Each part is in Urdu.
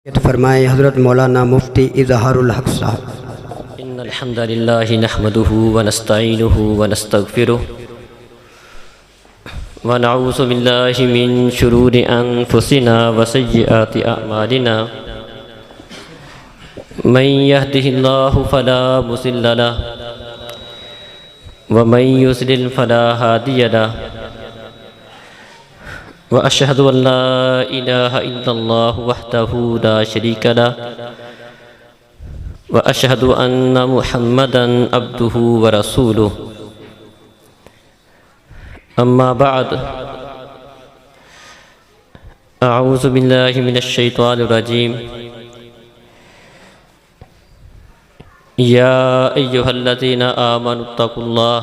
فرمائے حضرت مولانا مفتی اظہار الحق صاحب۔ ان الحمد للہ نحمده ونستعینه ونستغفره ونعوذ باللہ من شرور انفسنا وسیئات اعمالنا من يهده الله فلا مضل له ومن يضلل فلا هادي له وأشهد أن لا إله إلا الله وحده لا شريك له وأشهد أن محمدًا عبده ورسوله أما بعد أعوذ بالله من الشيطان الرجيم يا أيها الذين آمنوا اتقوا الله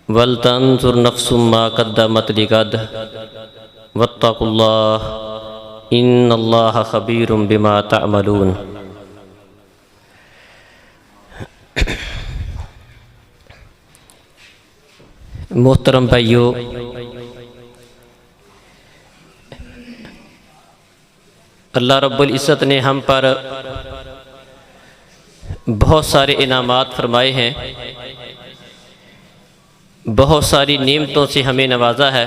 وَلْتَنْظُرْ نَفْسٌ مَا قَدَّمَتْ لِغَدٍ وَاتَّقُوا اللَّهَ إِنَّ اللَّهَ خَبِيرٌ بِمَا تَعْمَلُونَ۔ محترم بھائیو، اللہ رب العزت نے ہم پر بہت سارے انعامات فرمائے ہیں، بہت ساری نعمتوں سے ہمیں نوازا ہے۔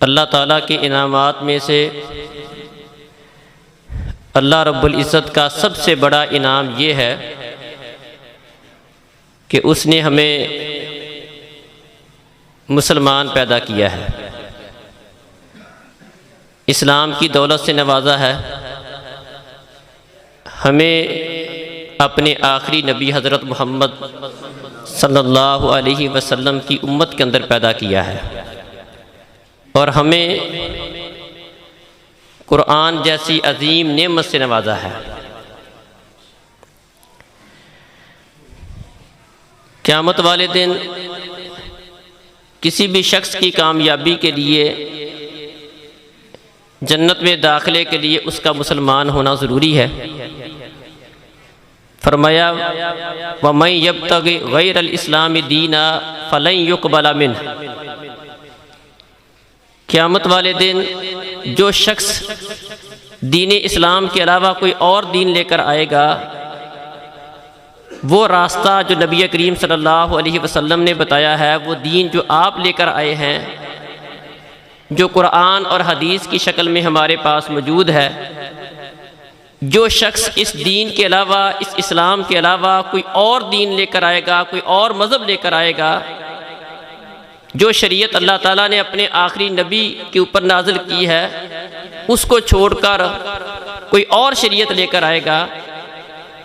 اللہ تعالیٰ کے انعامات میں سے اللہ رب العزت کا سب سے بڑا انعام یہ ہے کہ اس نے ہمیں مسلمان پیدا کیا ہے، اسلام کی دولت سے نوازا ہے، ہمیں اپنے آخری نبی حضرت محمد صلی اللہ علیہ وسلم کی امت کے اندر پیدا کیا ہے، اور ہمیں قرآن جیسی عظیم نعمت سے نوازا ہے۔ قیامت والے دن کسی بھی شخص کی کامیابی کے لیے، جنت میں داخلے کے لیے اس کا مسلمان ہونا ضروری ہے۔ فرمایا وَمَن يَبْتَغِ غَيْرَ الْإِسْلَامِ دِينًا فَلَن يُقْبَلَ مِنْهُ۔ قیامت والے دن جو شخص دین اسلام کے علاوہ کوئی اور دین لے کر آئے گا، وہ راستہ جو نبی کریم صلی اللہ علیہ وسلم نے بتایا ہے، وہ دین جو آپ لے کر آئے ہیں، جو قرآن اور حدیث کی شکل میں ہمارے پاس موجود ہے، جو شخص اس دین کے علاوہ، اس اسلام کے علاوہ کوئی اور دین لے کر آئے گا، کوئی اور مذہب لے کر آئے گا، جو شریعت اللہ تعالیٰ نے اپنے آخری نبی کے اوپر نازل کی ہے، اس کو چھوڑ کر کوئی اور شریعت لے کر آئے گا،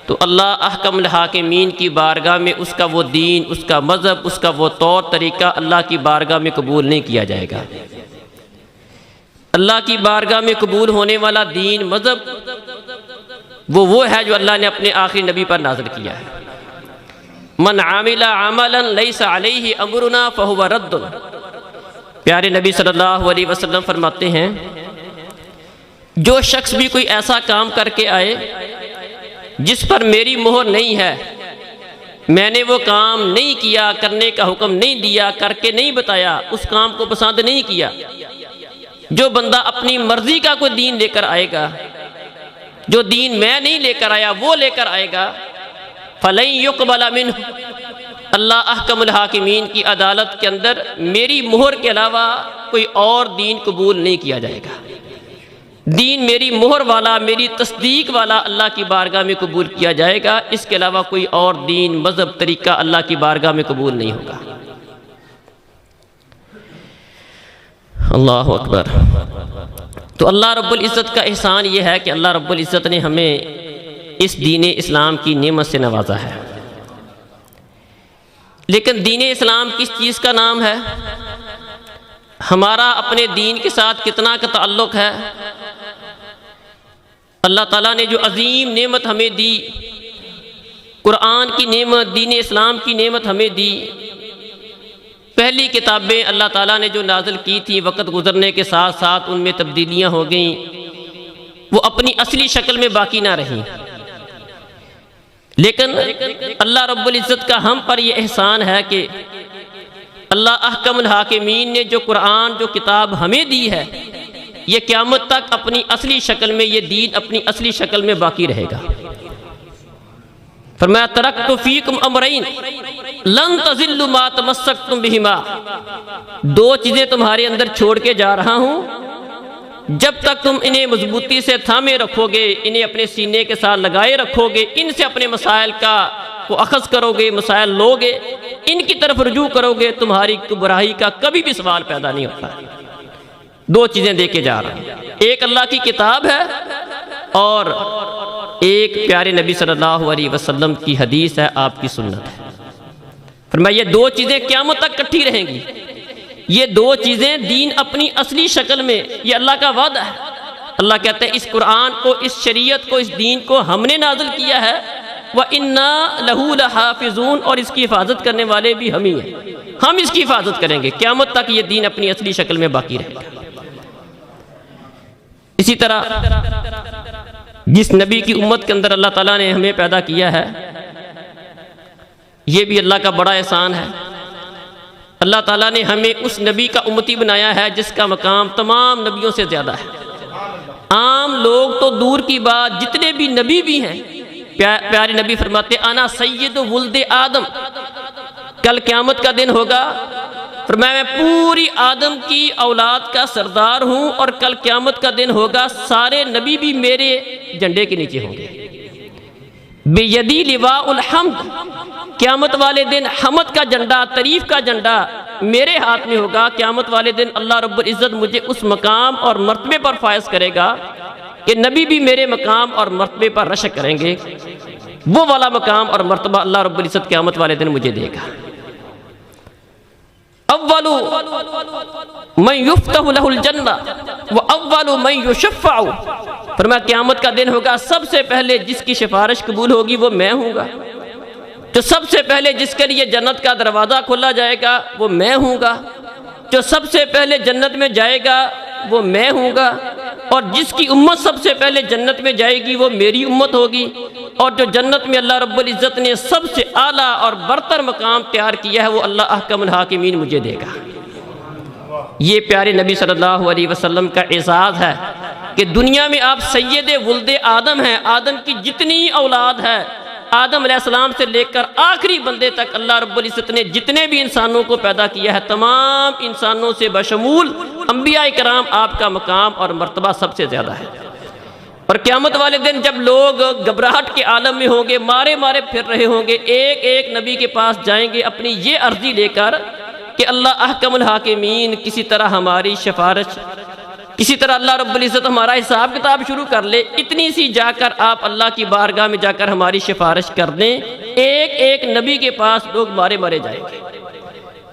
تو اللہ احکم الحاکمین کی بارگاہ میں اس کا وہ دین، اس کا مذہب، اس کا وہ طور طریقہ اللہ کی بارگاہ میں قبول نہیں کیا جائے گا۔ اللہ کی بارگاہ میں قبول ہونے والا دین، مذہب، وہ ہے جو اللہ نے اپنے آخری نبی پر نازل کیا ہے۔ من عامل عملا لیس علیہ امرنا فہو رد۔ پیارے نبی صلی اللہ علیہ وسلم فرماتے ہیں، جو شخص بھی کوئی ایسا کام کر کے آئے جس پر میری مہر نہیں ہے، میں نے وہ کام نہیں کیا، کرنے کا حکم نہیں دیا، کر کے نہیں بتایا، اس کام کو پسند نہیں کیا، جو بندہ اپنی مرضی کا کوئی دین لے کر آئے گا، جو دین میں نہیں لے کر آیا وہ لے کر آئے گا، فَلَن يُقْبَلَ مِنْهُ۔ اللہ احکم الحاکمین کی عدالت کے اندر میری مہر کے علاوہ کوئی اور دین قبول نہیں کیا جائے گا۔ دین میری مہر والا، میری تصدیق والا اللہ کی بارگاہ میں قبول کیا جائے گا، اس کے علاوہ کوئی اور دین، مذہب، طریقہ اللہ کی بارگاہ میں قبول نہیں ہوگا۔ اللہ اکبر۔ تو اللہ رب العزت کا احسان یہ ہے کہ اللہ رب العزت نے ہمیں اس دین اسلام کی نعمت سے نوازا ہے۔ لیکن دین اسلام کس چیز کا نام ہے؟ ہمارا اپنے دین کے ساتھ کتنا کا تعلق ہے؟ اللہ تعالیٰ نے جو عظیم نعمت ہمیں دی، قرآن کی نعمت، دین اسلام کی نعمت ہمیں دی، پہلی کتابیں اللہ تعالیٰ نے جو نازل کی تھی، وقت گزرنے کے ساتھ ساتھ ان میں تبدیلیاں ہو گئیں، وہ اپنی اصلی شکل میں باقی نہ رہیں۔ لیکن اللہ رب العزت کا ہم پر یہ احسان ہے کہ اللہ احکم الحاکمین نے جو قرآن جو کتاب ہمیں دی ہے یہ قیامت تک اپنی اصلی شکل میں، یہ دین اپنی اصلی شکل میں باقی رہے گا۔ فرمایا ترکت فیکم امرین لن تضلوا ما تمسکتم بہما، دو چیزیں تمہارے اندر چھوڑ کے جا رہا ہوں، جب تک تم انہیں مضبوطی سے تھامے رکھو گے، انہیں اپنے سینے کے ساتھ لگائے رکھو گے، ان سے اپنے مسائل کو اخذ کرو گے، مسائل لو گے، ان کی طرف رجوع کرو گے، تمہاری گمراہی کا کبھی بھی سوال پیدا نہیں ہوتا۔ دو چیزیں دے کے جا رہا ہوں، ایک اللہ کی کتاب ہے اور ایک پیارے نبی صلی اللہ علیہ وسلم کی حدیث ہے، آپ کی سنت ہے۔ فرمایا یہ دو چیزیں قیامت تک کٹھی رہیں گی، یہ دو چیزیں دین اپنی اصلی شکل میں، یہ اللہ کا وعدہ ہے۔ اللہ کہتے ہیں اس قرآن کو، اس شریعت کو، اس دین کو ہم نے نازل کیا ہے، وَإِنَّا لَهُ لَحَافِظُونَ، اور اس کی حفاظت کرنے والے بھی ہم ہی ہیں، ہم اس کی حفاظت کریں گے، قیامت تک یہ دین اپنی اصلی شکل میں باقی رہے گا۔ اسی طرح جس نبی کی امت کے اندر اللہ تعالیٰ نے ہمیں پیدا کیا ہے، یہ بھی اللہ کا بڑا احسان ہے۔ اللہ تعالیٰ نے ہمیں اس نبی کا امتی بنایا ہے جس کا مقام تمام نبیوں سے زیادہ ہے۔ عام لوگ تو دور کی بات، جتنے بھی نبی بھی ہیں، پیارے نبی فرماتے انا سید ولد آدم، کل قیامت کا دن ہوگا، فرمایا میں پوری آدم کی اولاد کا سردار ہوں، اور کل قیامت کا دن ہوگا سارے نبی بھی میرے جھنڈے کے نیچے ہوں گے۔ بیدی لواء الحمد، قیامت والے دن حمد کا جھنڈا، تعریف کا جھنڈا میرے ہاتھ میں ہوگا۔ قیامت والے دن اللہ رب العزت مجھے اس مقام اور مرتبے پر فائز کرے گا کہ نبی بھی میرے مقام اور مرتبے پر رشک کریں گے، وہ والا مقام اور مرتبہ اللہ رب العزت قیامت والے دن مجھے دے گا۔ اول من یفتح له الجنہ واول من یشفع، فرمایا قیامت کا دن ہوگا سب سے پہلے جس کی سفارش قبول ہوگی وہ میں ہوں گا، جو سب سے پہلے جس کے لیے جنت کا دروازہ کھولا جائے گا وہ میں ہوں گا، جو سب سے پہلے جنت میں جائے گا وہ میں ہوں گا، اور جس کی امت سب سے پہلے جنت میں جائے گی وہ میری امت ہوگی، اور جو جنت میں اللہ رب العزت نے سب سے اعلیٰ اور برتر مقام تیار کیا ہے وہ اللہ احکم الحاکمین مجھے دے گا۔ یہ پیارے نبی صلی اللہ علیہ وسلم کا اعزاز ہے کہ دنیا میں آپ سید ولد آدم ہیں، آدم کی جتنی اولاد ہے، آدم علیہ السلام سے لے کر آخری بندے تک اللہ رب العزت نے جتنے بھی انسانوں کو پیدا کیا ہے، تمام انسانوں سے بشمول انبیاء کرام آپ کا مقام اور مرتبہ سب سے زیادہ ہے۔ اور قیامت والے دن جب لوگ گھبراہٹ کے عالم میں ہوں گے، مارے مارے پھر رہے ہوں گے، ایک ایک نبی کے پاس جائیں گے اپنی یہ عرضی لے کر کہ اللہ احکم الحاکمین کسی طرح ہماری سفارش، کسی طرح اللہ رب العزت ہمارا حساب کتاب شروع کر لے، اتنی سی جا کر آپ اللہ کی بارگاہ میں جا کر ہماری سفارش کر دیں۔ ایک ایک نبی کے پاس لوگ مارے مارے جائیں گے۔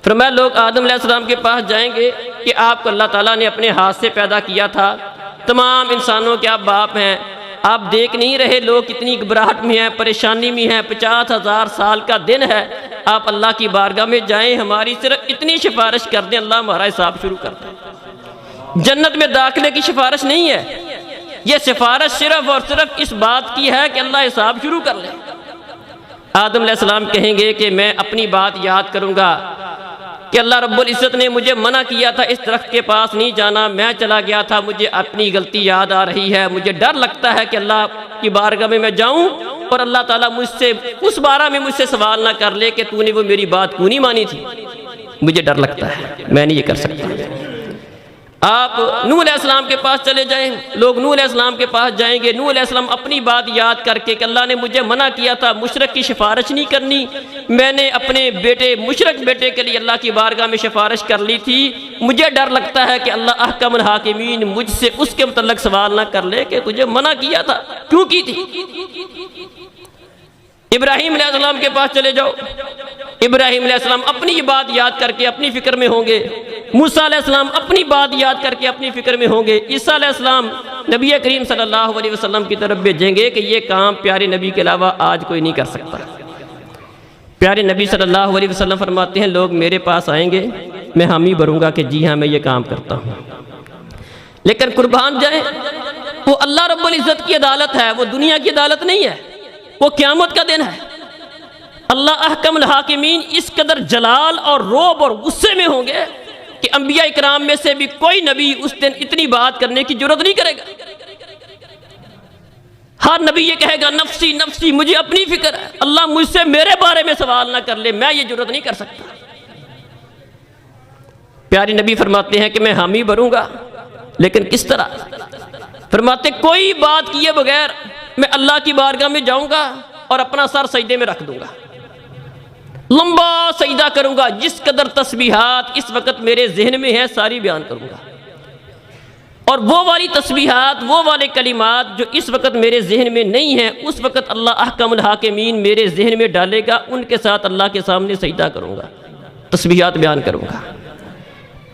فرمایا لوگ آدم علیہ السلام کے پاس جائیں گے کہ آپ کو اللہ تعالیٰ نے اپنے ہاتھ سے پیدا کیا تھا، تمام انسانوں کے آپ باپ ہیں، آپ دیکھ نہیں رہے لوگ کتنی گھبراہٹ میں ہیں، پریشانی میں ہیں، 50,000 سال کا دن ہے، آپ اللہ کی بارگاہ میں جائیں، ہماری صرف اتنی سفارش کر دیں، اللہ ہمارا حساب شروع کر دیں۔ جنت میں داخلے کی سفارش نہیں ہے، یہ سفارش صرف اور صرف اس بات کی ہے کہ اللہ حساب شروع کر لے۔ آدم علیہ السلام کہیں گے کہ میں اپنی بات یاد کروں گا کہ اللہ رب العزت نے مجھے منع کیا تھا اس درخت کے پاس نہیں جانا، میں چلا گیا تھا، مجھے اپنی غلطی یاد آ رہی ہے، مجھے ڈر لگتا ہے کہ اللہ کی بارگاہ میں جاؤں اور اللہ تعالیٰ مجھ سے اس بارہ میں مجھ سے سوال نہ کر لے کہ تو نے وہ میری بات کیوں نہیں مانی تھی، مجھے ڈر لگتا ہے، میں نہیں یہ کر سکتا۔ آپ نوح علیہ السلام کے پاس چلے جائیں، لوگ نوح علیہ السلام کے پاس جائیں گے، نوح علیہ السلام اپنی بات یاد کر کے کہ اللہ نے مجھے منع کیا تھا مشرک کی سفارش نہیں کرنی، میں نے اپنے بیٹے مشرک بیٹے کے لیے اللہ کی بارگاہ میں سفارش کر لی تھی، مجھے ڈر لگتا ہے کہ اللہ احکم الحاکمین مجھ سے اس کے متعلق سوال نہ کر لے کہ تجھے منع کیا تھا کیوں کی تھی۔ ابراہیم علیہ السلام کے پاس چلے جاؤ، ابراہیم علیہ السلام اپنی بات یاد کر کے اپنی فکر میں ہوں گے، موسیٰ علیہ السلام اپنی بات یاد کر کے اپنی فکر میں ہوں گے، عیسیٰ علیہ السلام نبی کریم صلی اللہ علیہ وسلم کی طرف بھیجیں گے کہ یہ کام پیارے نبی کے علاوہ آج کوئی نہیں کر سکتا۔ پیارے نبی صلی اللہ علیہ وسلم فرماتے ہیں لوگ میرے پاس آئیں گے، میں حامی بھروں گا کہ جی ہاں میں یہ کام کرتا ہوں، لیکن قربان جائیں وہ اللہ رب العزت کی عدالت ہے، وہ دنیا کی عدالت نہیں ہے، وہ قیامت کا دن ہے۔ اللہ احکم الحاکمین اس قدر جلال اور روب اور غصے میں ہوں گے کہ انبیاء اکرام میں سے بھی کوئی نبی اس دن اتنی بات کرنے کی جرات نہیں کرے گا۔ ہر نبی یہ کہے گا نفسی نفسی، مجھے اپنی فکر ہے، اللہ مجھ سے میرے بارے میں سوال نہ کر لے، میں یہ جرات نہیں کر سکتا۔ پیارے نبی فرماتے ہیں کہ میں حامی بنوں گا، لیکن کس طرح؟ فرماتے کوئی بات کیے بغیر میں اللہ کی بارگاہ میں جاؤں گا اور اپنا سر سجدے میں رکھ دوں گا، لمبا سجدہ کروں گا، جس قدر تسبیحات اس وقت میرے ذہن میں ہیں ساری بیان کروں گا، اور وہ والی تسبیحات، وہ والے کلمات جو اس وقت میرے ذہن میں نہیں ہیں، اس وقت اللہ احکم الحاکمین میرے ذہن میں ڈالے گا، ان کے ساتھ اللہ کے سامنے سجدہ کروں گا، تسبیحات بیان کروں گا۔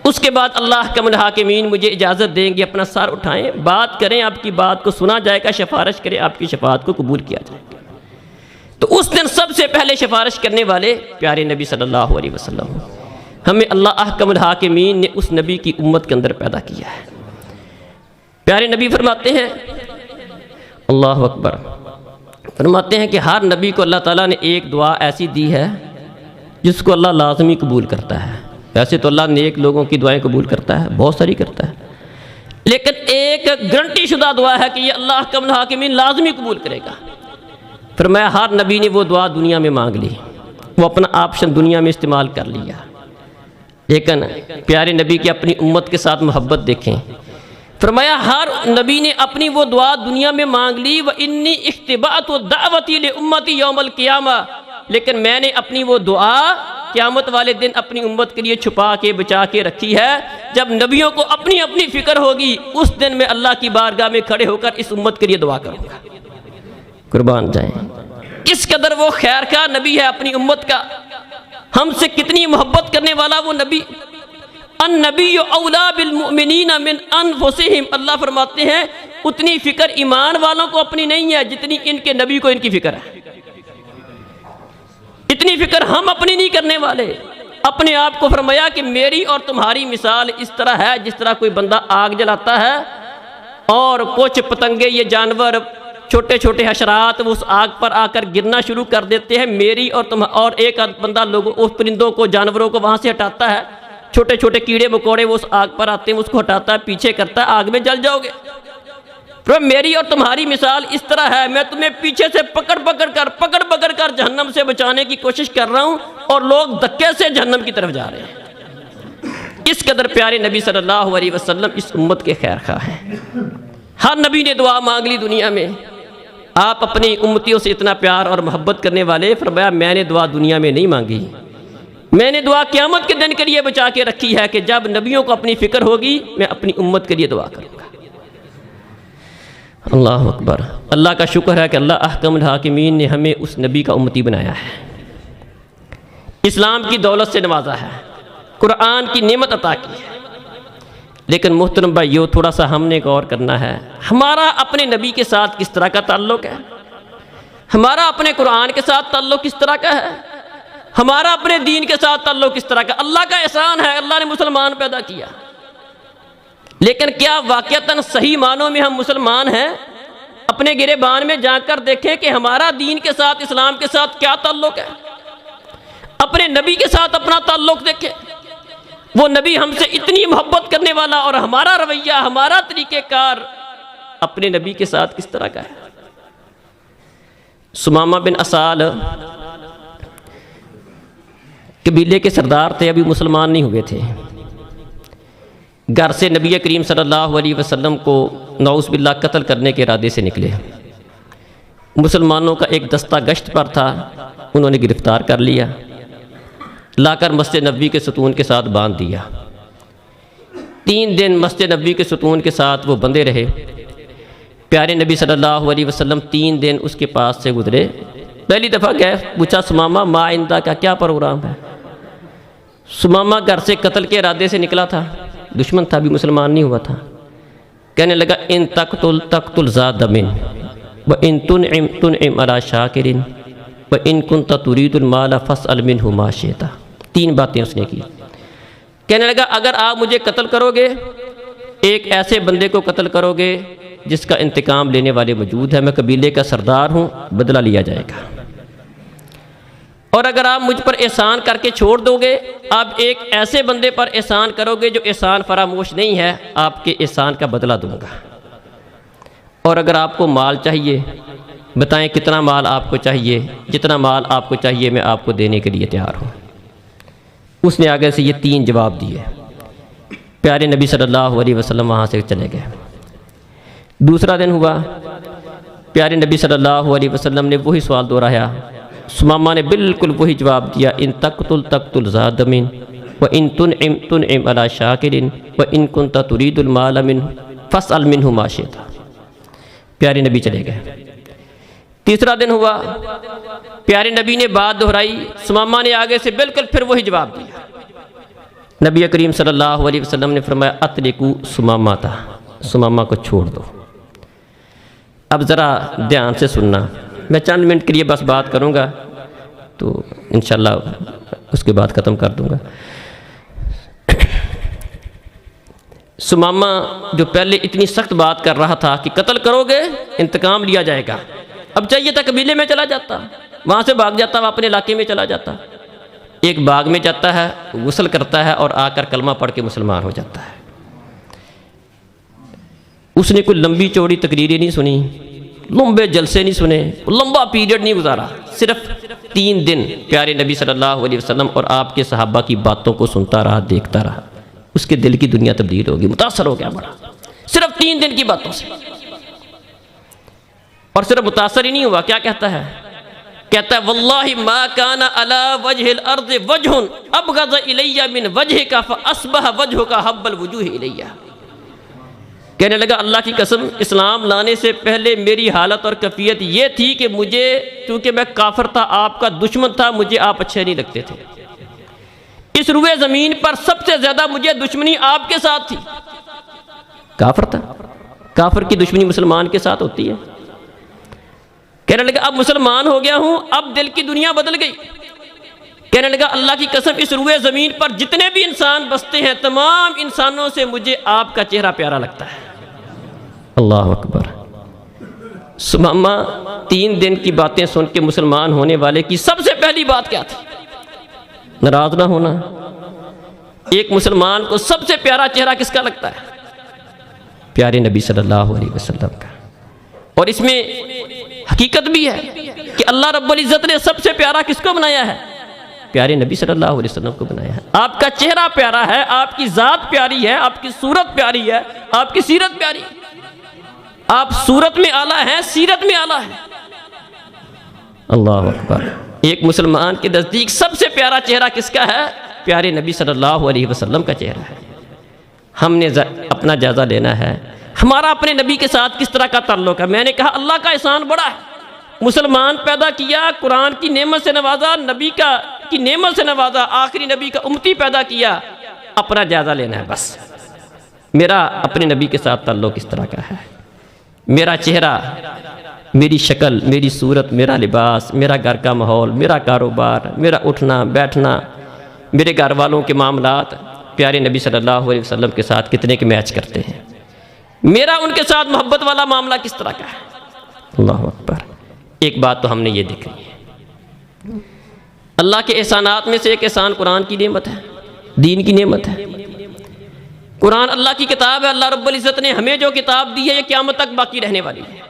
اس کے بعد اللہ احکم الحاکمین مجھے اجازت دیں گے اپنا سر اٹھائیں، بات کریں، آپ کی بات کو سنا جائے گا، سفارش کریں، آپ کی شفاعت کو قبول کیا جائے گا۔ تو اس دن سب سے پہلے سفارش کرنے والے پیارے نبی صلی اللہ علیہ وسلم، ہمیں اللہ احکم الحاکمین نے اس نبی کی امت کے اندر پیدا کیا ہے۔ پیارے نبی فرماتے ہیں، اللہ اکبر، فرماتے ہیں کہ ہر نبی کو اللہ تعالیٰ نے ایک دعا ایسی دی ہے جس کو اللہ لازمی قبول کرتا ہے۔ ویسے تو اللہ نیک لوگوں کی دعائیں قبول کرتا ہے، بہت ساری کرتا ہے، لیکن ایک گارنٹی شدہ دعا ہے کہ یہ اللہ احکم الحاکمین لازمی قبول کرے گا۔ فرمایا ہر نبی نے وہ دعا دنیا میں مانگ لی، وہ اپنا آپشن دنیا میں استعمال کر لیا، لیکن پیارے نبی کی اپنی امت کے ساتھ محبت دیکھیں۔ فرمایا ہر نبی نے اپنی وہ دعا دنیا میں مانگ لی، وَإِنِّي اِخْتِبَأْتُ دَعْوَتِي لِأُمَّتِي يَوْمَ الْقِيَامَةِ، لیکن میں نے اپنی وہ دعا قیامت والے دن اپنی امت کے لیے چھپا کے بچا کے رکھی ہے۔ جب نبیوں کو اپنی اپنی فکر ہوگی، اس دن میں اللہ کی بارگاہ میں کھڑے ہو کر اس امت کے لیے دعا کروں گا۔ قربان جائیں، کس قدر وہ خیر کا نبی ہے اپنی امت کا، ہم سے کتنی محبت کرنے والا وہ نبی۔ النبی اولا بالمؤمنین من انفسہم، اللہ فرماتے ہیں اتنی فکر ایمان والوں کو اپنی نہیں ہے جتنی ان کے نبی کو ان کی فکر ہے۔ اتنی فکر ہم اپنی نہیں کرنے والے۔ اپنے آپ کو فرمایا کہ میری اور تمہاری مثال اس طرح ہے جس طرح کوئی بندہ آگ جلاتا ہے اور کچھ پتنگے، یہ جانور، چھوٹے چھوٹے حشرات وہ اس آگ پر آ کر گرنا شروع کر دیتے ہیں، میری اور ایک بندہ لوگوں اس پرندوں کو، جانوروں کو وہاں سے ہٹاتا ہے، چھوٹے چھوٹے کیڑے مکوڑے وہ اس آگ پر آتے ہیں، اس کو ہٹاتا ہے، پیچھے کرتا ہے، آگ میں جل جاؤ گے۔ میری اور تمہاری مثال اس طرح ہے، میں تمہیں پیچھے سے پکڑ پکڑ کر جہنم سے بچانے کی کوشش کر رہا ہوں، اور لوگ دھکے سے جہنم کی طرف جا رہے ہیں۔ اس قدر پیارے نبی صلی اللہ علیہ وسلم اس امت کے خیر خواہ ہیں۔ ہر نبی نے دعا مانگ لی دنیا میں، آپ اپنی امتیوں سے اتنا پیار اور محبت کرنے والے، فرمایا میں نے دعا دنیا میں نہیں مانگی، میں نے دعا قیامت کے دن کے لیے بچا کے رکھی ہے کہ جب نبیوں کو اپنی فکر ہوگی میں اپنی امت کے لیے دعا کروں گا۔ اللہ اکبر، اللہ کا شکر ہے کہ اللہ احکم الحاکمین نے ہمیں اس نبی کا امتی بنایا ہے، اسلام کی دولت سے نوازا ہے، قرآن کی نعمت عطا کی ہے۔ لیکن محترم بھائیو، تھوڑا سا ہم نے غور کرنا ہے، ہمارا اپنے نبی کے ساتھ کس طرح کا تعلق ہے، ہمارا اپنے قرآن کے ساتھ تعلق کس طرح کا ہے، ہمارا اپنے دین کے ساتھ تعلق کس طرح کا۔ اللہ کا احسان ہے، اللہ نے مسلمان پیدا کیا، لیکن کیا واقعتاً صحیح معنوں میں ہم مسلمان ہیں؟ اپنے گریبان میں جا کر دیکھیں کہ ہمارا دین کے ساتھ، اسلام کے ساتھ کیا تعلق ہے، اپنے نبی کے ساتھ اپنا تعلق دیکھیں، وہ نبی ہم سے اتنی محبت کرنے والا، اور ہمارا رویہ، ہمارا طریقہ کار اپنے نبی کے ساتھ کس طرح کا ہے۔ سمامہ بن اسال قبیلے کے سردار تھے، ابھی مسلمان نہیں ہوئے تھے، گھر سے نبی کریم صلی اللہ علیہ وسلم کو نعوذ باللہ قتل کرنے کے ارادے سے نکلے۔ مسلمانوں کا ایک دستہ گشت پر تھا، انہوں نے گرفتار کر لیا، لا کر مسجد نبوی کے ستون کے ساتھ باندھ دیا۔ 3 دن مسجد نبوی کے ستون کے ساتھ وہ بندے رہے۔ پیارے نبی صلی اللہ علیہ وسلم 3 دن اس کے پاس سے گزرے، پہلی دفعہ گئے، پوچھا سمامہ ما عندہ کا کیا پروگرام ہے؟ سمامہ گھر سے قتل کے ارادے سے نکلا تھا، دشمن تھا، بھی مسلمان نہیں ہوا تھا، کہنے لگا ان تقتل ذا دم وان تنعم تنعم علی شاکر وان کنت ترید المال فاسأل منہ ما شئت۔ 3 باتیں اس نے کی۔ کہنے لگا اگر آپ مجھے قتل کرو گے، ایک ایسے بندے کو قتل کرو گے جس کا انتقام لینے والے موجود ہے، میں قبیلے کا سردار ہوں، بدلہ لیا جائے گا۔ اور اگر آپ مجھ پر احسان کر کے چھوڑ دو گے، آپ ایک ایسے بندے پر احسان کرو گے جو احسان فراموش نہیں ہے، آپ کے احسان کا بدلہ دوں گا۔ اور اگر آپ کو مال چاہیے، بتائیں کتنا مال آپ کو چاہیے؟ جتنا مال آپ کو چاہیے میں آپ کو دینے کے لیے تیار ہوں۔ اس نے آگے سے یہ 3 جواب دیے۔ پیارے نبی صلی اللہ علیہ وسلم وہاں سے چلے گئے۔ دوسرا دن ہوا، پیارے نبی صلی اللہ علیہ وسلم نے وہی سوال دہرایا۔ ثمامہ نے بالکل وہی جواب دیا، ان تقتل تقتل ذا دم وان تنعم تنعم علی شاکر وان کنت ترید المال منہ فاسأل منہ ما شئت۔ پیارے نبی چلے گئے۔ تیسرا دن ہوا، پیارے نبی نے بات دہرائی، ثمامہ نے آگے سے بالکل پھر وہی جواب دیا۔ نبی کریم صلی اللہ علیہ وسلم نے فرمایا اطلقوا ثمامہ، ثمامہ کو چھوڑ دو۔ اب ذرا دھیان سے سننا، میں چند منٹ کے لیے بس بات کروں گا تو انشاءاللہ اس کے بعد ختم کر دوں گا۔ ثمامہ جو پہلے اتنی سخت بات کر رہا تھا کہ قتل کرو گے انتقام لیا جائے گا، اب چاہیے تھا قبیلے میں چلا جاتا، وہاں سے بھاگ جاتا، وہ اپنے علاقے میں چلا جاتا۔ ایک باغ میں جاتا ہے، غسل کرتا ہے اور آ کر کلمہ پڑھ کے مسلمان ہو جاتا ہے۔ اس نے کوئی لمبی چوڑی تقریریں نہیں سنی، لمبے جلسے نہیں سنے، لمبا پیریڈ نہیں گزارا، صرف 3 دن پیارے نبی صلی اللہ علیہ وسلم اور آپ کے صحابہ کی باتوں کو سنتا رہا، دیکھتا رہا۔ اس کے دل کی دنیا تبدیل ہوگی، متاثر ہو گیا بڑا، صرف 3 دن کی باتوں سے۔ اور صرف متاثر ہی نہیں ہوا، کیا کہتا ہے؟ کہتا ہے واللہ ما کان علی وجہ الارض وجہ ابغض الی من وجہک فاصبح وجہک حب الوجوہ الی۔ کہنے لگا اللہ کی قسم، اسلام لانے سے پہلے میری حالت اور کیفیت یہ تھی کہ مجھے، چونکہ میں کافر تھا، آپ کا دشمن تھا، مجھے آپ اچھے نہیں لگتے تھے۔ اس روئے زمین پر سب سے زیادہ مجھے دشمنی آپ کے ساتھ تھی۔ کافر تھا، کافر کی دشمنی مسلمان کے ساتھ ہوتی ہے۔ کہنے لگا اب مسلمان ہو گیا ہوں، اب دل کی دنیا بدل گئی۔ کہنے لگا اللہ کی قسم، اس روئے زمین پر جتنے بھی انسان بستے ہیں، تمام انسانوں سے مجھے آپ کا چہرہ پیارا لگتا ہے۔ اللہ اکبر۔ ثمامہ 3 دن کی باتیں سن کے مسلمان ہونے والے کی سب سے پہلی بات کیا تھی؟ ناراض نہ ہونا۔ ایک مسلمان کو سب سے پیارا چہرہ کس کا لگتا ہے؟ پیارے نبی صلی اللہ علیہ وسلم کا۔ اور اس میں حقیقت بھی ہے کہ اللہ رب العزت نے سب سے پیارا کس کو بنایا ہے؟ پیارے نبی صلی اللہ علیہ وسلم کو بنایا ہے۔ آپ کا چہرہ پیارا ہے، آپ کی ذات پیاری ہے، آپ کی صورت پیاری ہے، آپ کی سیرت پیاری ہے۔ آپ صورت میں اعلیٰ ہیں، سیرت میں اعلیٰ ہیں۔ اللہ اکبر۔ ایک مسلمان کے نزدیک سب سے پیارا چہرہ کس کا ہے؟ پیارے نبی صلی اللہ علیہ وسلم کا چہرہ ہے۔ ہم نے اپنا جائزہ لینا ہے، ہمارا اپنے نبی کے ساتھ کس طرح کا تعلق ہے۔ میں نے کہا اللہ کا احسان بڑا ہے، مسلمان پیدا کیا، قرآن کی نعمت سے نوازا، نبی کی نعمت سے نوازا، آخری نبی کا امتی پیدا کیا۔ اپنا جائزہ لینا ہے بس، میرا اپنے نبی کے ساتھ تعلق کس طرح کا ہے۔ میرا چہرہ، میری شکل، میری صورت، میرا لباس، میرا گھر کا ماحول، میرا کاروبار، میرا اٹھنا بیٹھنا، میرے گھر والوں کے معاملات پیارے نبی صلی اللہ علیہ وسلم کے ساتھ کتنے کے میچ کرتے ہیں۔ میرا ان کے ساتھ محبت والا معاملہ کس طرح کا ہے۔ اللہ اکبر۔ ایک بات تو ہم نے یہ دیکھی ہے، اللہ کے احسانات میں سے ایک احسان قرآن کی نعمت ہے، دین کی نعمت ہے۔ قرآن اللہ کی کتاب ہے، اللہ رب العزت نے ہمیں جو کتاب دی ہے یہ قیامت تک باقی رہنے والی ہے۔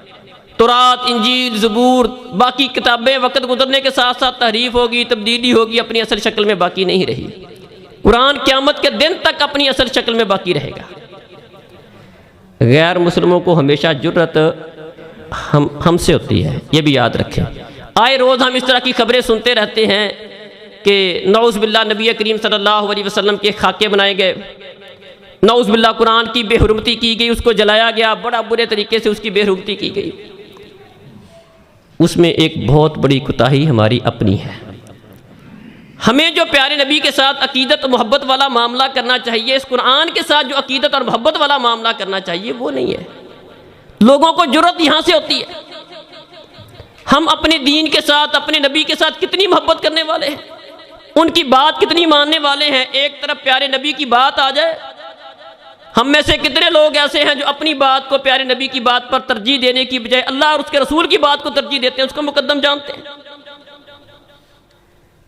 تورات، انجیل، زبور، باقی کتابیں وقت گزرنے کے ساتھ ساتھ تحریف ہوگی، تبدیلی ہوگی، اپنی اصل شکل میں باقی نہیں رہی۔ قرآن قیامت کے دن تک اپنی اصل شکل میں باقی رہے گا۔ غیر مسلموں کو ہمیشہ جرأت ہم سے ہوتی ہے، یہ بھی یاد رکھیں۔ آئے روز ہم اس طرح کی خبریں سنتے رہتے ہیں کہ نعوذ باللہ نبی کریم صلی اللہ علیہ وسلم کے خاکے بنائے گئے، نعوذ باللہ قرآن کی بے حرمتی کی گئی، اس کو جلایا گیا، بڑا برے طریقے سے اس کی بے حرمتی کی گئی۔ اس میں ایک بہت بڑی کوتاہی ہماری اپنی ہے۔ ہمیں جو پیارے نبی کے ساتھ عقیدت محبت والا معاملہ کرنا چاہیے، اس قرآن کے ساتھ جو عقیدت اور محبت والا معاملہ کرنا چاہیے وہ نہیں ہے۔ لوگوں کو جرأت یہاں سے ہوتی ہے۔ ہم اپنے دین کے ساتھ، اپنے نبی کے ساتھ کتنی محبت کرنے والے ہیں، ان کی بات کتنی ماننے والے ہیں۔ ایک طرف پیارے نبی کی بات آ جائے، ہم میں سے کتنے لوگ ایسے ہیں جو اپنی بات کو پیارے نبی کی بات پر ترجیح دینے کی بجائے اللہ اور اس کے رسول کی بات کو ترجیح دیتے ہیں، اس کو مقدم جانتے ہیں۔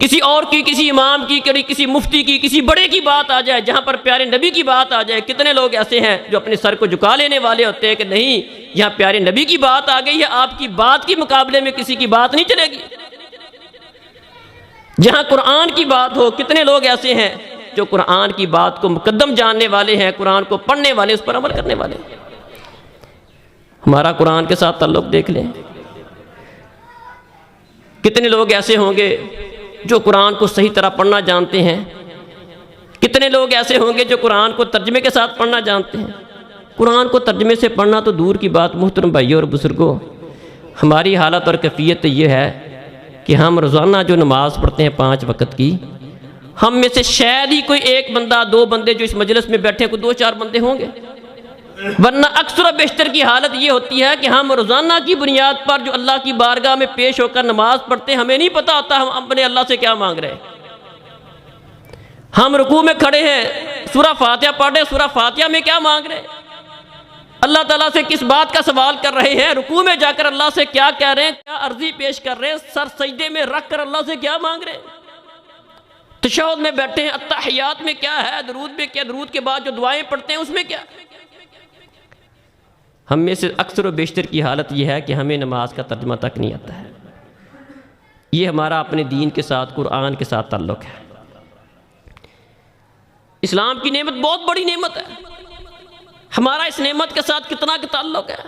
کسی اور کی، کسی امام کی، کسی مفتی کی، کسی بڑے کی بات آ جائے، جہاں پر پیارے نبی کی بات آ جائے، کتنے لوگ ایسے ہیں جو اپنے سر کو جھکا لینے والے ہوتے ہیں کہ نہیں، یہاں پیارے نبی کی بات آ گئی ہے، آپ کی بات کے مقابلے میں کسی کی بات نہیں چلے گی۔ جہاں قرآن کی بات ہو، کتنے لوگ ایسے ہیں جو قرآن کی بات کو مقدم جاننے والے ہیں، قرآن کو پڑھنے والے، اس پر عمل کرنے والے ہیں۔ ہمارا قرآن کے ساتھ تعلق دیکھ لیں، کتنے لوگ ایسے ہوں گے جو قرآن کو صحیح طرح پڑھنا جانتے ہیں، کتنے لوگ ایسے ہوں گے جو قرآن کو ترجمے کے ساتھ پڑھنا جانتے ہیں۔ قرآن کو ترجمے سے پڑھنا تو دور کی بات، محترم بھائیوں اور بزرگوں، ہماری حالت اور کیفیت یہ ہے کہ ہم روزانہ جو نماز پڑھتے ہیں 5 وقت کی، ہم میں سے شاید ہی کوئی ایک بندہ، 2 بندے جو اس مجلس میں بیٹھے ہیں، کوئی 2-4 بندے ہوں گے، ورنہ اکثر و بیشتر کی حالت یہ ہوتی ہے کہ ہم روزانہ کی بنیاد پر جو اللہ کی بارگاہ میں پیش ہو کر نماز پڑھتے ہیں، ہمیں نہیں پتہ ہوتا ہم اپنے اللہ سے کیا مانگ رہے ہیں۔ ہم رکوع میں کھڑے ہیں، سورہ فاتحہ پڑھ رہے ہیں، سورہ فاتحہ میں کیا مانگ رہے ہیں، اللہ تعالیٰ سے کس بات کا سوال کر رہے ہیں، رکوع میں جا کر اللہ سے کیا کہہ رہے ہیں، کیا عرضی پیش کر رہے ہیں، سر سجدے میں رکھ کر اللہ سے کیا مانگ رہے ہیں، تشہد میں بیٹھے ہیں، التحیات میں کیا ہے، درود میں کیا، درود کے بعد جو دعائیں پڑھتے ہیں اس میں کیا۔ ہم میں سے اکثر و بیشتر کی حالت یہ ہے کہ ہمیں نماز کا ترجمہ تک نہیں آتا ہے۔ یہ ہمارا اپنے دین کے ساتھ، قرآن کے ساتھ تعلق ہے۔ اسلام کی نعمت بہت بڑی نعمت ہے، ہمارا اس نعمت کے ساتھ کتنا کا تعلق ہے۔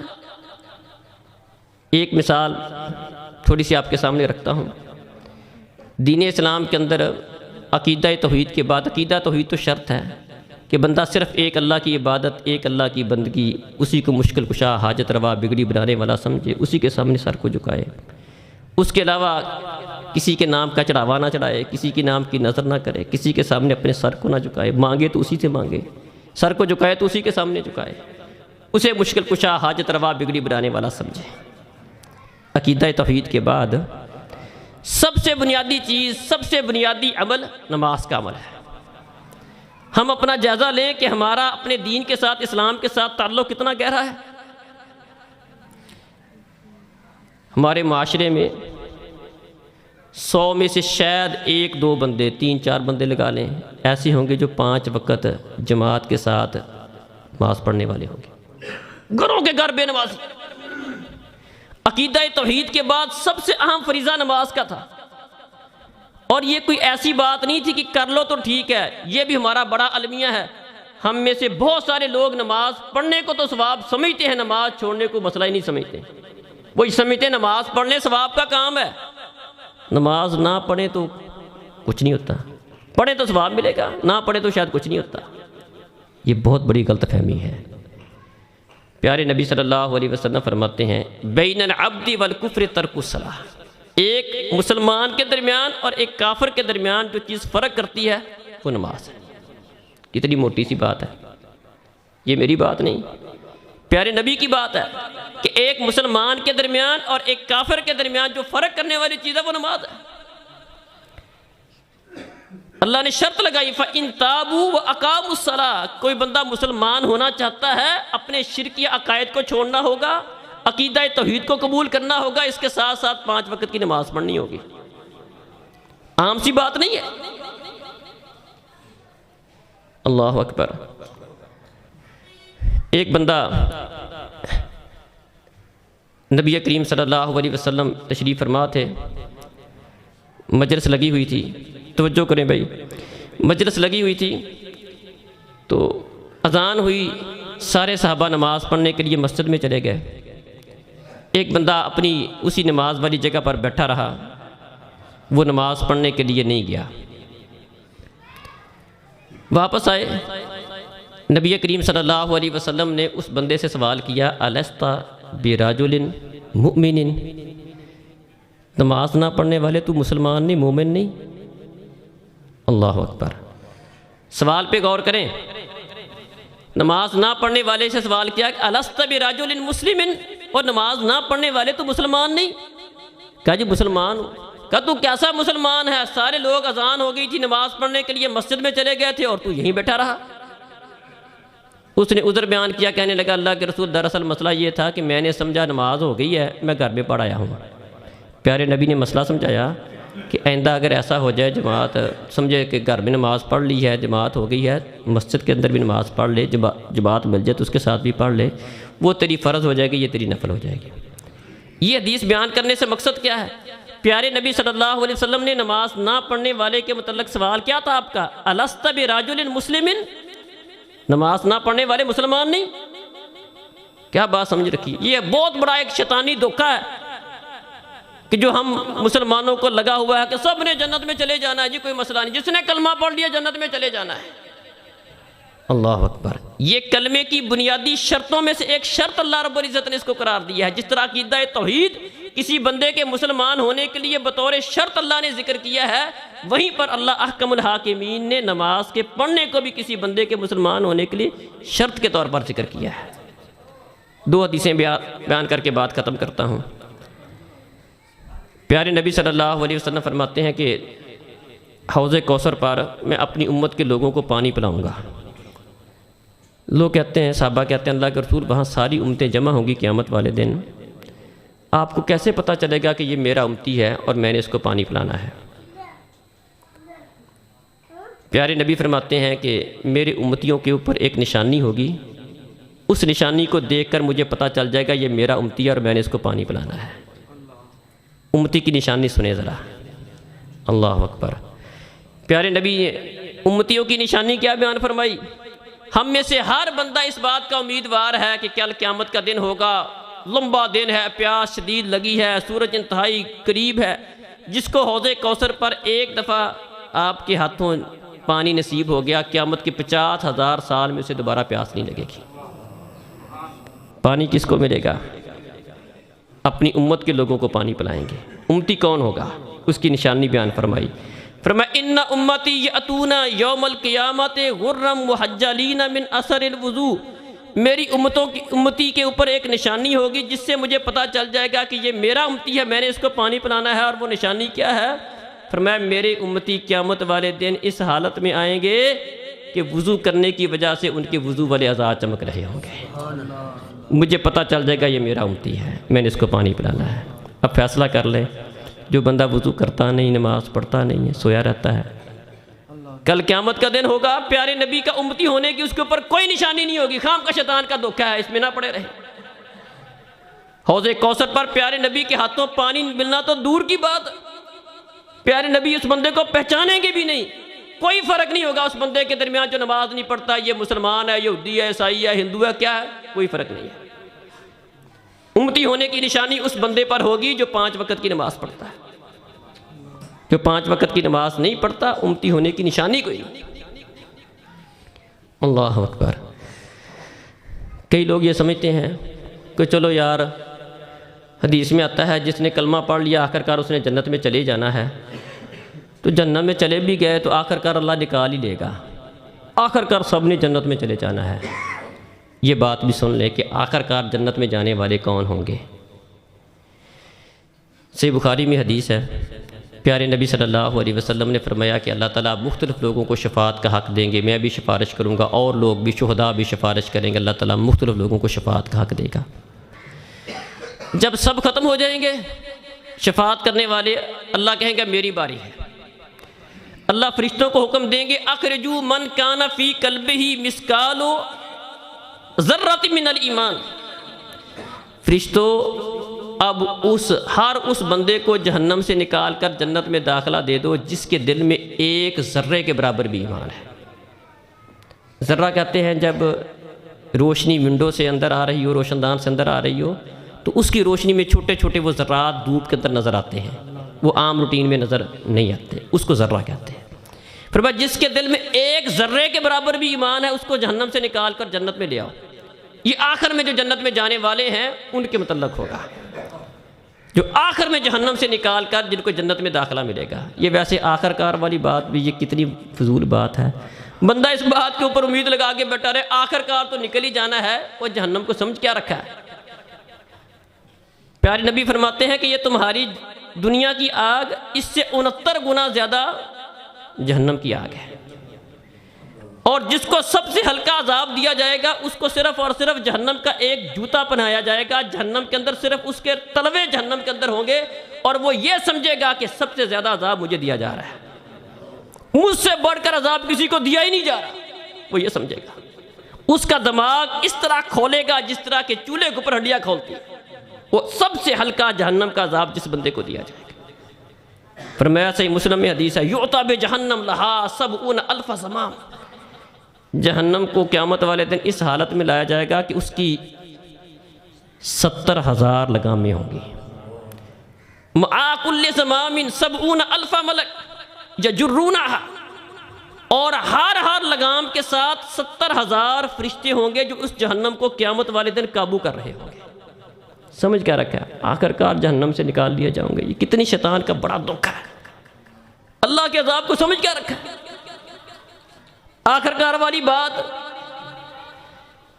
ایک مثال تھوڑی سی آپ کے سامنے رکھتا ہوں۔ دین اسلام کے اندر عقیدہ توحید کے بعد، عقیدہ توحید تو شرط ہے کہ بندہ صرف ایک اللہ کی عبادت، ایک اللہ کی بندگی، اسی کو مشکل کشا، حاجت روا، بگڑی بنانے والا سمجھے، اسی کے سامنے سر کو جھکائے، اس کے علاوہ کسی کے نام کا چڑھاوا نہ چڑھائے، کسی کے نام کی نظر نہ کرے، کسی کے سامنے اپنے سر کو نہ جھکائے، مانگے تو اسی سے مانگے، سر کو جھکائے تو اسی کے سامنے جھکائے، اسے مشکل کشا، حاجت روا، بگڑی بنانے والا سمجھے۔ عقیدہ توحید کے بعد سب سے بنیادی چیز، سب سے بنیادی عمل نماز کا عمل ہے۔ ہم اپنا جائزہ لیں کہ ہمارا اپنے دین کے ساتھ، اسلام کے ساتھ تعلق کتنا گہرا ہے۔ ہمارے معاشرے میں 100 میں سے شاید 1-2 بندے، 3-4 بندے لگا لیں، ایسے ہوں گے جو 5 وقت جماعت کے ساتھ نماز پڑھنے والے ہوں گے، گھروں کے گھر بے نمازی۔ عقیدہ توحید کے بعد سب سے اہم فریضہ نماز کا تھا، اور یہ کوئی ایسی بات نہیں تھی کہ کر لو تو ٹھیک ہے، یہ بھی ہمارا بڑا المیہ ہے۔ ہم میں سے بہت سارے لوگ نماز پڑھنے کو تو ثواب سمجھتے ہیں، نماز چھوڑنے کو مسئلہ ہی نہیں سمجھتے۔ وہی سمجھتے نماز پڑھنے ثواب کا کام ہے، نماز نہ پڑھیں تو کچھ نہیں ہوتا، پڑھیں تو ثواب ملے گا، نہ پڑھیں تو شاید کچھ نہیں ہوتا۔ یہ بہت بڑی غلط فہمی ہے۔ پیارے نبی صلی اللہ علیہ وسلم فرماتے ہیں، بین العبد والکفر ترک الصلاۃ، ایک مسلمان کے درمیان اور ایک کافر کے درمیان جو چیز فرق کرتی ہے وہ نماز ہے۔ کتنی موٹی سی بات ہے، یہ میری بات نہیں، پیارے نبی کی بات ہے کہ ایک مسلمان کے درمیان اور ایک کافر کے درمیان جو فرق کرنے والی چیز ہے وہ نماز ہے۔ اللہ نے شرط لگائی، فَإِن تَابُوا وَأَقَامُوا الصَّلَاةَ، کوئی بندہ مسلمان ہونا چاہتا ہے، اپنے شرکی عقائد کو چھوڑنا ہوگا، عقیدہ توحید کو قبول کرنا ہوگا، اس کے ساتھ ساتھ 5 وقت کی نماز پڑھنی ہوگی۔ عام سی بات نہیں ہے۔ اللہ اکبر۔ ایک بندہ نبی کریم صلی اللہ علیہ وسلم تشریف فرما تھے، مجلس لگی ہوئی تھی، توجہ کریں بھائی، مجلس لگی ہوئی تھی تو اذان ہوئی، سارے صحابہ نماز پڑھنے کے لیے مسجد میں چلے گئے، ایک بندہ اپنی اسی نماز والی جگہ پر بیٹھا رہا، وہ نماز پڑھنے کے لیے نہیں گیا۔ واپس آئے، نبی کریم صلی اللہ علیہ وسلم نے اس بندے سے سوال کیا، الست برجل مؤمن، نماز نہ پڑھنے والے تو مسلمان نہیں، مومن نہیں؟ اللہ اکبر۔ سوال پہ غور کریں، نماز نہ پڑھنے والے سے سوال کیا کہ الست برجل مسلم، اور نماز نہ پڑھنے والے تو مسلمان نہیں؟ کہا جی مسلمان ہوں۔ کہا تو کیسا مسلمان ہے، سارے لوگ اذان ہو گئی تھی، نماز پڑھنے کے لیے مسجد میں چلے گئے تھے اور تو یہیں بیٹھا رہا۔ اس نے عذر بیان کیا، کہنے لگا اللہ کے رسول دراصل مسئلہ یہ تھا کہ میں نے سمجھا نماز ہو گئی ہے، میں گھر میں پڑھ آیا ہوں۔ پیارے نبی نے مسئلہ سمجھایا، کہ آئندہ اگر ایسا ہو جائے جماعت سمجھے کہ گھر میں نماز پڑھ لی ہے، جماعت ہو گئی ہے، مسجد کے اندر بھی نماز پڑھ لے، جماعت مل جائے تو اس کے ساتھ بھی پڑھ لے، وہ تیری فرض ہو جائے گی، یہ تیری نفل ہو جائے گی۔ یہ حدیث بیان کرنے سے مقصد کیا ہے؟ پیارے نبی صلی اللہ علیہ وسلم نے نماز نہ پڑھنے والے کے متعلق سوال کیا تھا آپ کا؟ الست برجل مسلم، نماز نہ پڑھنے والے مسلمان نہیں؟ کیا بات سمجھ رکھی؟ یہ بہت بڑا ایک شیطانی دھوکہ ہے کہ جو ہم مسلمانوں کو لگا ہوا ہے کہ سب نے جنت میں چلے جانا ہے، جی کوئی مسئلہ نہیں، جس نے کلمہ پڑھ لیا جنت میں چلے جانا ہے۔ اللہ اکبر، یہ کلمے کی بنیادی شرطوں میں سے ایک شرط اللہ رب العزت نے اس کو قرار دیا ہے۔ جس طرح عقیدہ توحید کسی بندے کے مسلمان ہونے کے لیے بطور شرط اللہ نے ذکر کیا ہے، وہیں پر اللہ احکم الحاکمین نے نماز کے پڑھنے کو بھی کسی بندے کے مسلمان ہونے کے لیے شرط کے طور پر ذکر کیا ہے۔ دو حدیثیں بیان کر کے بات ختم کرتا ہوں۔ پیارے نبی صلی اللہ علیہ وسلم فرماتے ہیں کہ حوض کوثر پر میں اپنی امت کے لوگوں کو پانی پلاؤں گا۔ لوگ کہتے ہیں، صحابہ کہتے ہیں، اللہ کے رسول وہاں ساری امتیں جمع ہوں گی قیامت والے دن، آپ کو کیسے پتہ چلے گا کہ یہ میرا امتی ہے اور میں نے اس کو پانی پلانا ہے؟ پیارے نبی فرماتے ہیں کہ میرے امتیوں کے اوپر ایک نشانی ہوگی، اس نشانی کو دیکھ کر مجھے پتہ چل جائے گا یہ میرا امتی ہے اور میں نے اس کو پانی پلانا ہے۔ امتی کی نشانی سنیں ذرا، اللہ اکبر۔ پیارے نبی نے امتیوں کی نشانی کیا بیان فرمائی؟ ہم میں سے ہر بندہ اس بات کا امیدوار ہے کہ کل قیامت کا دن ہوگا، لمبا دن ہے، پیاس شدید لگی ہے، سورج انتہائی قریب ہے، جس کو حوض کوثر پر ایک دفعہ آپ کے ہاتھوں پانی نصیب ہو گیا، قیامت کے 50,000 سال میں اسے دوبارہ پیاس نہیں لگے گی۔ پانی کس کو ملے گا؟ اپنی امت کے لوگوں کو پانی پلائیں گے۔ امتی کون ہوگا؟ اس کی نشانی بیان فرمائی۔ فرمایا ان امتی یاتون یوم القیامت غرم محجلین من اثر الوضوء، میری امتی کے اوپر ایک نشانی ہوگی جس سے مجھے پتہ چل جائے گا کہ یہ میرا امتی ہے، میں نے اس کو پانی پلانا ہے۔ اور وہ نشانی کیا ہے؟ فرمایا میرے امتی قیامت والے دن اس حالت میں آئیں گے کہ وضو کرنے کی وجہ سے ان کے وضو والے اعضاء چمک رہے ہوں گے، مجھے پتہ چل جائے گا یہ میرا امتی ہے، میں نے اس کو پانی پلانا ہے۔ اب فیصلہ کر لیں، جو بندہ وضو کرتا نہیں، نماز پڑھتا نہیں ہے، سویا رہتا ہے، کل قیامت کا دن ہوگا، پیارے نبی کا امتی ہونے کی اس کے اوپر کوئی نشانی نہیں ہوگی، خام کا شیطان کا دھوکہ ہے، اس میں نہ پڑے رہے۔ حوض کوثر پر پیارے نبی کے ہاتھوں پانی ملنا تو دور کی بات، پیارے نبی اس بندے کو پہچانیں گے بھی نہیں، کوئی فرق نہیں ہوگا اس بندے کے درمیان جو نماز نہیں پڑھتا، یہ مسلمان ہے، یہودی ہے، عیسائی ہے، ہندو ہے، کیا ہے، کوئی فرق نہیں ہے۔ امتی ہونے کی نشانی اس بندے پر ہوگی جو 5 وقت کی نماز پڑھتا ہے، جو 5 وقت کی نماز نہیں پڑھتا، امتی ہونے کی نشانی کوئی نہیں۔ اللہ اکبر۔ کئی لوگ یہ سمجھتے ہیں کہ چلو یار، حدیث میں آتا ہے جس نے کلمہ پڑھ لیا آخر کار اس نے جنت میں چلے جانا ہے، تو جنت میں چلے بھی گئے تو آخر کار اللہ نکال ہی لے گا، آخر کار سب نے جنت میں چلے جانا ہے۔ یہ بات بھی سن لے کہ آخر کار جنت میں جانے والے کون ہوں گے۔ صحیح بخاری میں حدیث ہے، پیارے نبی صلی اللہ علیہ وسلم نے فرمایا کہ اللہ تعالیٰ مختلف لوگوں کو شفاعت کا حق دیں گے، میں بھی سفارش کروں گا اور لوگ بھی، شہداء بھی سفارش کریں گے، اللہ تعالیٰ مختلف لوگوں کو شفاعت کا حق دے گا۔ جب سب ختم ہو جائیں گے شفاعت کرنے والے، اللہ کہیں گے میری باری ہے۔ اللہ فرشتوں کو حکم دیں گے اخرجوا من کان فی قلبہ مثقال ذرۃ من الایمان، فرشتوں اب ہر اس بندے کو جہنم سے نکال کر جنت میں داخلہ دے دو جس کے دل میں ایک ذرے کے برابر بھی ایمان ہے۔ ذرہ کہتے ہیں جب روشنی ونڈو سے اندر آ رہی ہو، روشن دان سے اندر آ رہی ہو، تو اس کی روشنی میں چھوٹے چھوٹے وہ ذرات دھوپ کے اندر نظر آتے ہیں، وہ عام روٹین میں نظر نہیں آتے، اس کو ذرہ کہتے ہیں۔ پھر بات جس کے دل میں ایک ذرے کے برابر بھی ایمان ہے، اس کو جہنم سے نکال کر جنت میں لے آؤ۔ یہ آخر میں جو جنت میں جانے والے ہیں ان کے متعلق ہوگا، جو آخر میں جہنم سے نکال کر جن کو جنت میں داخلہ ملے گا۔ یہ ویسے آخر کار والی بات بھی یہ کتنی فضول بات ہے، بندہ اس بات کے اوپر امید لگا کے بیٹھا رہے آخر کار تو نکل ہی جانا ہے، وہ جہنم کو سمجھ کیا رکھا ہے۔ پیارے نبی فرماتے ہیں کہ یہ تمہاری دنیا کی آگ اس سے 69 گنا زیادہ جہنم کی آگ ہے۔ اور جس کو سب سے ہلکا عذاب دیا جائے گا اس کو صرف اور صرف جہنم کا ایک جوتا پہنایا جائے گا، جہنم کے اندر صرف اس کے تلوے جہنم کے اندر ہوں گے، اور وہ یہ سمجھے گا کہ سب سے زیادہ عذاب مجھے دیا جا رہا ہے، مجھ سے بڑھ کر عذاب کسی کو دیا ہی نہیں جا رہا، وہ یہ سمجھے گا۔ اس کا دماغ اس طرح کھولے گا جس طرح کہ چولہے کے اوپر ہنڈیاں کھولتی ہے، وہ سب سے ہلکا جہنم کا عذاب جس بندے کو دیا جائے گا۔ فرمایا صحیح مسلم میں حدیث ہے، یعطیٰ بجہنم لہا 70,000 زمام، جہنم کو قیامت والے دن اس حالت میں لایا جائے گا کہ اس کی 70,000 لگامیں ہوں گی، مع کل زمام 70,000 ملک یجرونہا، اور ہر لگام کے ساتھ 70,000 فرشتے ہوں گے جو اس جہنم کو قیامت والے دن قابو کر رہے ہوں گے۔ سمجھ کیا رکھا ہے؟ آخر کار جہنم سے نکال دیا جاؤں گے۔ یہ کتنی شیطان کا بڑا دھوکہ ہے، اللہ کے عذاب کو سمجھ کیا رکھا ہے؟ آخر کار والی بات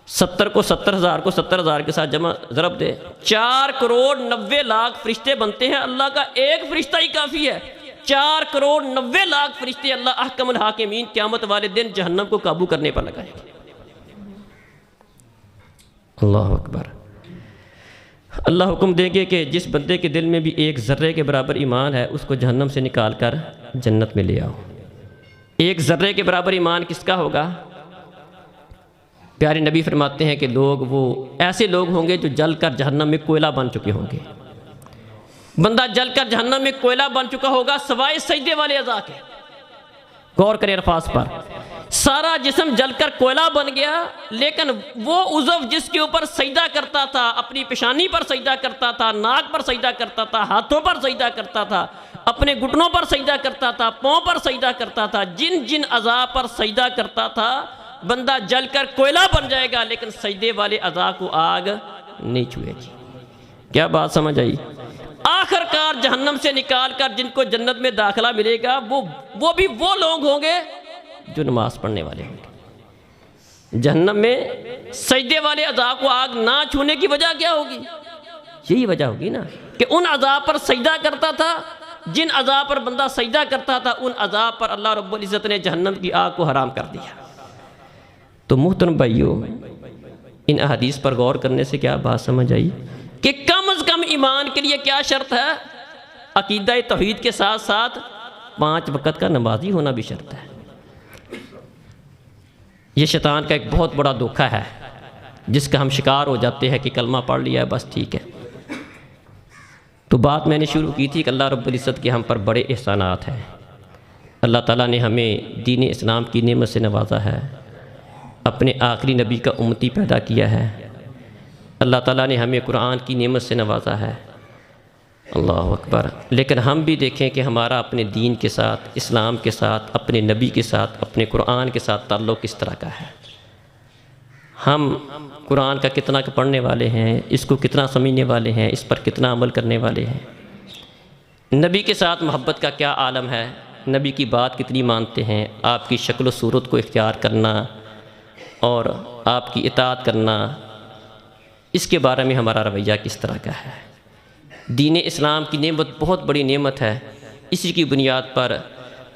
70 کو 70,000 کو 70,000 کے ساتھ جمع ضرب دے، 4,90,00,000 فرشتے بنتے ہیں، اللہ کا ایک فرشتہ ہی کافی ہے۔ 4,90,00,000 فرشتے اللہ احکم الحاکمین قیامت والے دن جہنم کو قابو کرنے پر لگائیں گے۔ اللہ اکبر۔ اللہ حکم دیں گے کہ جس بندے کے دل میں بھی ایک ذرے کے برابر ایمان ہے اس کو جہنم سے نکال کر جنت میں لے آؤ۔ ایک ذرے کے برابر ایمان کس کا ہوگا؟ پیارے نبی فرماتے ہیں کہ وہ ایسے لوگ ہوں گے جو جل کر جہنم میں کوئلہ بن چکے ہوں گے۔ بندہ جل کر جہنم میں کوئلہ بن چکا ہوگا سوائے سجدے والے اعضاء کے۔ غور کریں الفاظ پر، سارا جسم جل کر کوئلہ بن گیا، لیکن وہ عضو جس کے اوپر سجدہ کرتا تھا، اپنی پیشانی پر سجدہ کرتا تھا، ناک پر سجدہ کرتا تھا، ہاتھوں پر سجدہ کرتا تھا، اپنے گھٹنوں پر سجدہ کرتا تھا، پاؤں پر سجدہ کرتا تھا، جن اعضاء پر سجدہ کرتا تھا، بندہ جل کر کوئلہ بن جائے گا لیکن سجدے والے اعضاء کو آگ نہیں چھوئے گی۔ کیا بات سمجھ آئی؟ آخر کار جہنم سے نکال کر جن کو جنت میں داخلہ ملے گا وہ بھی وہ لوگ ہوں گے جو نماز پڑھنے والے ہوں گے۔ جہنم میں سجدے والے اعضاء کو آگ نہ چھونے کی وجہ کیا ہوگی؟ یہی وجہ ہوگی نا کہ ان اعضاء پر سجدہ کرتا تھا، جن اعضاء پر بندہ سجدہ کرتا تھا ان اعضاء پر اللہ رب العزت نے جہنم کی آگ کو حرام کر دیا۔ تو محترم بھائیو، ان احادیث پر غور کرنے سے کیا بات سمجھ آئی کہ کم از کم ایمان کے لیے کیا شرط ہے؟ عقیدہ توحید کے ساتھ ساتھ 5 وقت کا نمازی ہونا بھی شرط ہے۔ یہ شیطان کا ایک بہت بڑا دھوکہ ہے جس کا ہم شکار ہو جاتے ہیں کہ کلمہ پڑھ لیا ہے بس ٹھیک ہے۔ تو بات میں نے شروع کی تھی کہ اللہ رب العزت کے ہم پر بڑے احسانات ہیں۔ اللہ تعالیٰ نے ہمیں دین اسلام کی نعمت سے نوازا ہے، اپنے آخری نبی کا امتی پیدا کیا ہے، اللہ تعالیٰ نے ہمیں قرآن کی نعمت سے نوازا ہے۔ اللہ اکبر۔ لیکن ہم بھی دیکھیں کہ ہمارا اپنے دین کے ساتھ، اسلام کے ساتھ، اپنے نبی کے ساتھ، اپنے قرآن کے ساتھ تعلق کس طرح کا ہے۔ ہم قرآن کا کتنا پڑھنے والے ہیں، اس کو کتنا سمجھنے والے ہیں، اس پر کتنا عمل کرنے والے ہیں۔ نبی کے ساتھ محبت کا کیا عالم ہے، نبی کی بات کتنی مانتے ہیں، آپ کی شکل و صورت کو اختیار کرنا اور آپ کی اطاعت کرنا، اس کے بارے میں ہمارا رویہ کس طرح کا ہے۔ دین اسلام کی نعمت بہت بڑی نعمت ہے، اسی کی بنیاد پر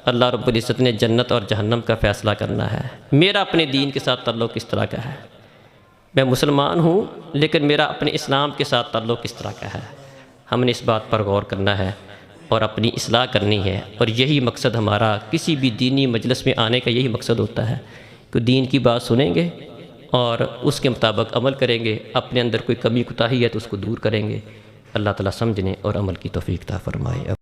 اللہ رب العزت نے جنت اور جہنم کا فیصلہ کرنا ہے۔ میرا اپنے دین کے ساتھ تعلق کس طرح کا ہے، میں مسلمان ہوں لیکن میرا اپنے اسلام کے ساتھ تعلق کس طرح کا ہے، ہم نے اس بات پر غور کرنا ہے اور اپنی اصلاح کرنی ہے۔ اور یہی مقصد ہمارا کسی بھی دینی مجلس میں آنے کا یہی مقصد ہوتا ہے کہ دین کی بات سنیں گے اور اس کے مطابق عمل کریں گے، اپنے اندر کوئی کمی کوتاہی ہے تو اس کو دور کریں گے۔ اللہ تعالیٰ سمجھنے اور عمل کی توفیق عطا فرمائے۔